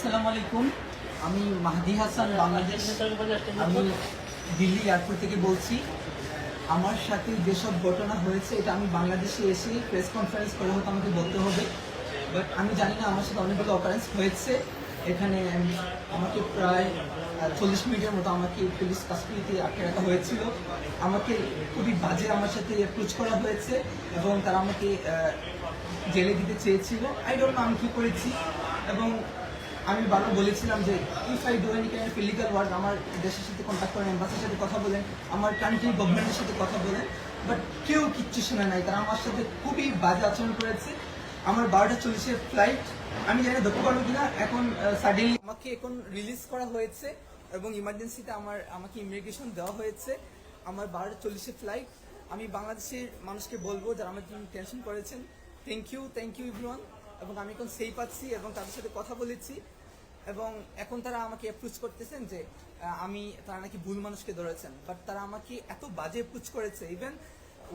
আসসালামু আলাইকুম। আমি মাহদি হাসান, বাংলাদেশ। আমি দিল্লি এয়ারপোর্ট থেকে বলছি। আমার সাথে যেসব ঘটনা হয়েছে এটা আমি বাংলাদেশে এসে প্রেস কনফারেন্স করে হয়তো আমাকে বলতে হবে, বাট আমি জানি না। আমার সাথে অনেকগুলো অকারেন্স হয়েছে এখানে। আমাকে প্রায় 40 মিনিটের মতো আমাকে পুলিশ কাস্টডিতে আটকে রাখা হয়েছিল। আমাকে খুবই বাজে আমার সাথে অ্যাপ্রোচ করা হয়েছে এবং তারা আমাকে জেলে দিতে চেয়েছিল। আই ডোন্ট নো আমি কী করেছি। এবং আমি বারবার বলেছিলাম যে if I do any kind of illegal work, আমার দেশের সাথে কন্ট্যাক্ট করেন, এম্বাসির সাথে কথা বলেন, আমার কান্ট্রি গভর্নমেন্টের সাথে কথা বলেন, বাট কেউ কিচ্ছু শোনে নাই। তারা আমার সাথে খুবই বাজে আচরণ করেছে। আমার 12:40 ফ্লাইট, আমি জানি ধরতে পারবো কিনা। এখন সাডেনলি আমাকে এখন রিলিজ করা হয়েছে এবং ইমার্জেন্সিতে আমাকে ইমিগ্রেশন দেওয়া হয়েছে। আমার 12:40 ফ্লাইট। আমি বাংলাদেশের মানুষকে বলবো যারা আমার জন্য টেনশন করেছেন, থ্যাংক ইউ এভরিওয়ান। এবং আমি এখন সেফ আছি এবং তাদের সাথে কথা বলেছি এবং এখন তারা আমাকে অ্যাপ্রোচ করতেছেন যে তারা নাকি ভুল মানুষকে ধরেছেন, বাট তারা আমাকে এত বাজে অ্যাপ্রোচ করেছে। Even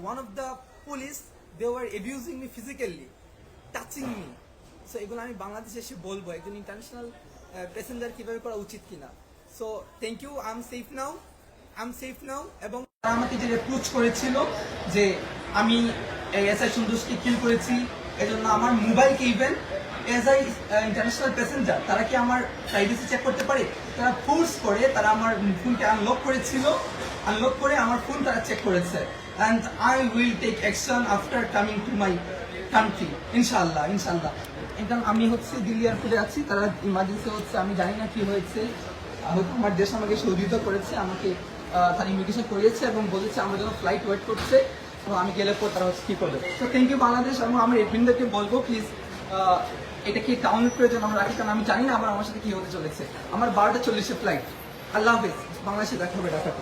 one of the police, they were abusing me physically, touching me. So এগুলো আমি বাংলাদেশে এসে বলবো একজন ইন্টারন্যাশনাল প্যাসেঞ্জার কীভাবে করা উচিত কিনা। So thank you, I am safe now. এবং তারা আমাকে যে অ্যাপ্রোচ করেছিল যে আমি এসআই সন্তোষকে কিল করেছি, এজন্য আমার মোবাইলকে even as I international passenger তারা কি আমার প্রাইভেসি চেক করতে পারে? তারা ফোর্স করে তারা আমার ফোনকে আনলক করে আমার ফোন তারা চেক করেছে। And I will take action after coming to my country, ইনশাআল্লাহ। এটা আমি দিল্লি এয়ারপোর্টে আছি। তারা ইমার্জেন্সি আমি জানি না কি হয়েছে। হয়তো আমার দেশ আমাকে সহযোগিতা করেছে, আমাকে তারা ইমিগ্রেশন করিয়েছে এবং বলেছে আমার জন্য ফ্লাইট ওয়েট করছে। তো আমি গেলে পর তারা কি করবে। তো থ্যাংক ইউ বাংলাদেশ। এবং আমার এডমিনদেরকে বলবো প্লিজ এটা কি ডাউনলোড করে যেন আমরা রাখি, কারণ আমি জানি না আমার সাথে কি হতে চলেছে। আমার 12:40 ফ্লাইট। আল্লাহ হাফেজ। বাংলাদেশে দেখা হবে ঢাকাতে।